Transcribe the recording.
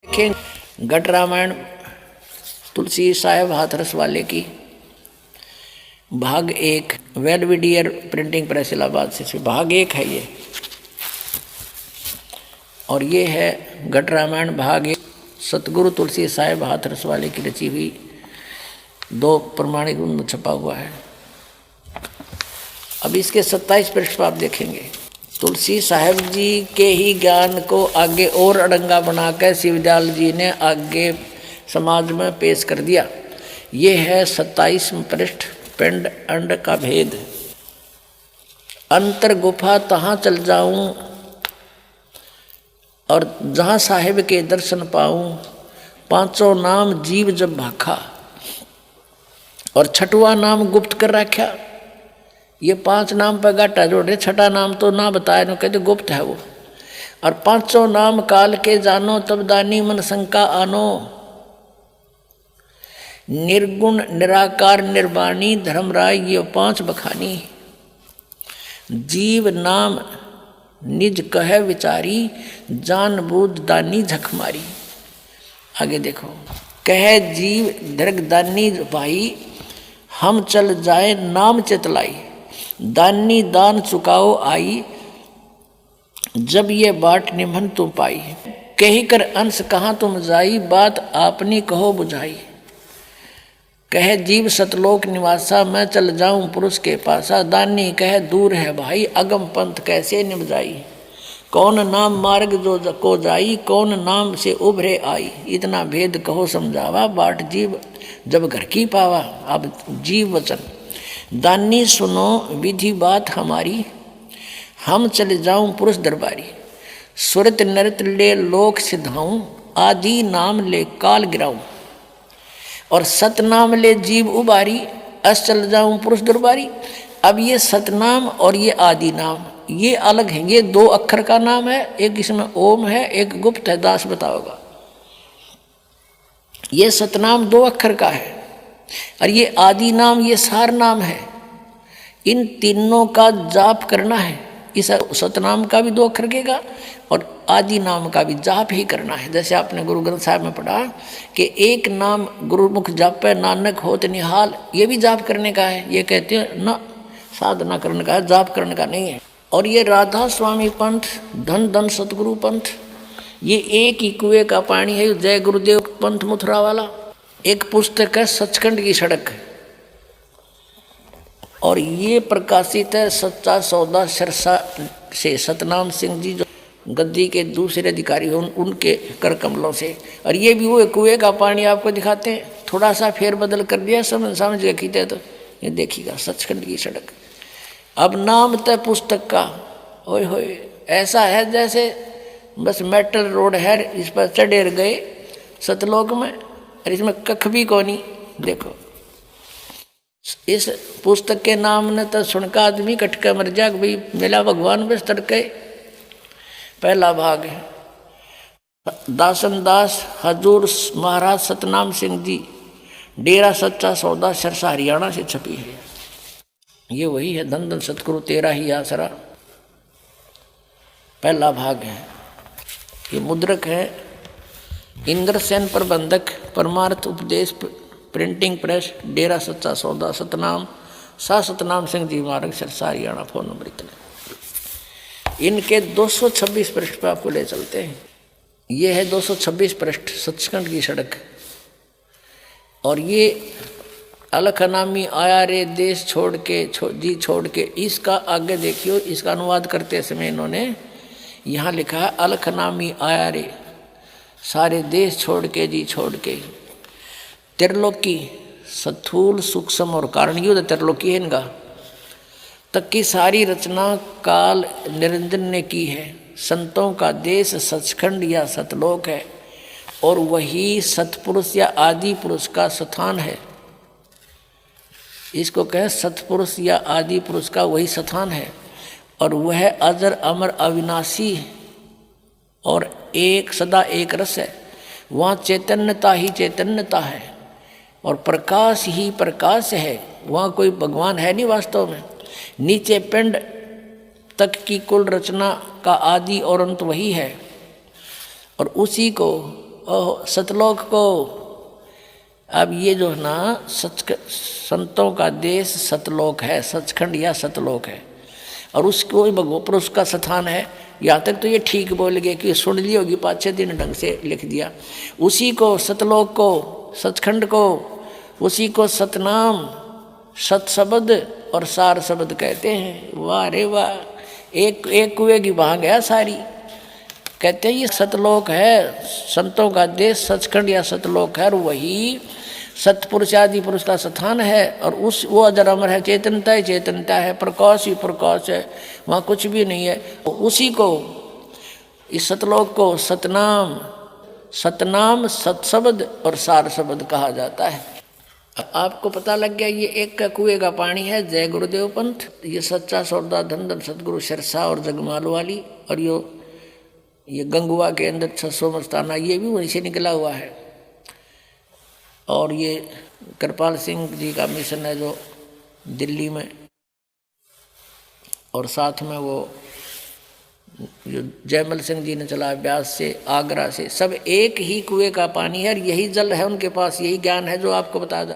देखें घट रामायण तुलसी साहेब हाथरस वाले की भाग 1 वेलविडियर प्रिंटिंग प्रेस इलाहाबाद से भाग 1 है ये। और ये है घट रामायण भाग 1 सतगुरु तुलसी साहेब हाथरस वाले की रची हुई 2 प्रमाणिक में छपा हुआ है। अब इसके 27 पृष्ठ आप देखेंगे। तुलसी साहेब जी के ही ज्ञान को आगे और अड़ंगा बनाकर शिवदयाल जी ने आगे समाज में पेश कर दिया। ये है 27 पृष्ठ पिंड अंड का भेद। अंतर गुफा तहाँ चल जाऊं और जहाँ साहेब के दर्शन पाऊं, पांचों नाम जीव जब भाखा और छठवां नाम गुप्त कर रखा। ये 5 नाम पर गाटा जोड़े, छठा नाम तो ना बताए न कहते गुप्त है वो। और पांचों नाम काल के जानो तब दानी मन शंका आनो। निर्गुण निराकार निर्वाणी धर्मराय ये 5 बखानी। जीव नाम निज कह विचारी जान बूझ दानी झक मारी। आगे देखो, कह जीव दृगदानी भाई हम चल जाए नाम चितलाई। दानी दान चुकाओ आई जब ये बाट निमन तुम पाई। कही कर अंश कहाँ तुम जाई बात आपनी कहो बुझाई। कह जीव सतलोक निवासा मैं चल जाऊं पुरुष के पासा। दानी कह दूर है भाई अगम पंथ कैसे निभ जाई। कौन नाम मार्ग जो को जाई कौन नाम से उभरे आई। इतना भेद कहो समझावा बाट जीव जब घर की पावा। अब जीव वचन दानी सुनो विधि बात हमारी हम चले जाऊं पुरुष दरबारी। सुरत नृत ले लोक सिधाऊं आदि नाम ले काल गिराऊं। और सतनाम ले जीव उबारी अस चल जाऊं पुरुष दरबारी। अब ये सतनाम और ये आदि नाम ये अलग है। ये 2 अक्षर का नाम है, एक इसमें ओम है एक गुप्त है। दास बताओगा ये सतनाम 2 अक्षर का है और ये आदि नाम ये सार नाम है। इन तीनों का जाप करना है। इस सतनाम का भी 2 अक्षर का और आदि नाम का भी जाप ही करना है। जैसे आपने गुरु ग्रंथ साहब में पढ़ा कि एक नाम गुरुमुख जापे नानक होत निहाल, ये भी जाप करने का है। ये कहते हैं ना साधना करने का है, जाप करने का नहीं है। और ये राधा स्वामी पंथ धन धन सतगुरु पंथ ये एक ही कुएं का पानी है। जय गुरुदेव पंथ मथुरा वाला एक पुस्तक है सचखंड की सड़क और ये प्रकाशित है सच्चा सौदा सिरसा से सतनाम सिंह जी जो गद्दी के दूसरे अधिकारी हैं उनके कर कमलों से। और ये भी वो कुएं का पानी आपको दिखाते हैं। थोड़ा सा फेरबदल कर दिया समझ गए खींचे तो ये देखिएगा सचखंड की सड़क। अब नाम तय पुस्तक का ओए होए ऐसा है जैसे बस मेटल रोड है, इस पर चढ़े गए सतलोक में और इसमें कख भी कोनी। देखो इस पुस्तक के नाम ने तो सुनका आदमी कटके मर जा भाई मिला भगवान बस तड़के। पहला भाग है दासन दास हजूर महाराज सतनाम सिंह जी डेरा सच्चा सौदा सिरसा हरियाणा से छपी है। ये वही है धन धन सतगुरु तेरा ही आसरा। पहला भाग है। ये मुद्रक है इंद्रसेन प्रबंधक परमार्थ उपदेश प्रिंटिंग प्रेस डेरा सच्चा सौदा सतनाम सा सतनाम सिंह जी मार्ग सिरसा हरियाणा। फोन नंबर इतने। इनके 226 पृष्ठ पर आपको ले चलते हैं। ये है 226 पृष्ठ सचखंड की सड़क। और ये अलख नामी आया रे देश छोड़ के जी छोड़ के। इसका आगे देखियो इसका अनुवाद करते समय इन्होंने यहाँ लिखा है अलख नामी आया रे सारे देश छोड़ के जी छोड़ के। त्रिलोकी स्थूल सूक्ष्म और कारण युद्ध त्रिलोकी है इनका तक की सारी रचना काल निरंजन ने की है। संतों का देश सचखंड या सतलोक है और वही सतपुरुष या आदि पुरुष का स्थान है। इसको कहें सतपुरुष या आदि पुरुष का वही स्थान है और वह अजर अमर अविनाशी और एक सदा एक रस है। वहाँ चैतन्यता ही चैतन्यता है और प्रकाश ही प्रकाश है। वहाँ कोई भगवान है नहीं वास्तव में। नीचे पिंड तक की कुल रचना का आदि और अंत वही है और उसी को सतलोक को। अब ये जो है ना संतों का देश सतलोक है, सचखंड या सतलोक है, और उसको भगवपुर उसका स्थान है। यहाँ तक तो ये ठीक बोल गए कि सुन ली होगी, 5-6 दिन ढंग से लिख दिया। उसी को सतलोक को, सचखंड को, उसी को सतनाम, सत शब्द और सार शब्द कहते हैं। वाह रे वाह, एक कुएं की भाग है सारी। कहते हैं ये सतलोक है, संतों का देश सचखंड या सतलोक है, और वही सतपुरुष आदि पुरुष का स्थान है। और उस वो अजर अमर है, चेतनता ही चेतनता है, प्रकाश ही प्रकाश है, वहाँ कुछ भी नहीं है। उसी को, इस सतलोक को सतनाम, सतनाम, सतशब्द और सार शब्द कहा जाता है। आपको पता लग गया ये एक का कुएं का पानी है। जय गुरुदेव पंथ, ये सच्चा सौदा धन धन सतगुरु सिरसा और जगमाल वाली, और ये गंगुआ के अंदर 600 मस्ताना, ये भी वहीं से निकला हुआ है। और ये कृपाल सिंह जी का मिशन है जो दिल्ली में, और साथ में वो जो जयमल सिंह जी ने चला ब्यास से, आगरा से, सब एक ही कुएं का पानी है, और यही जल है उनके पास, यही ज्ञान है जो आपको बता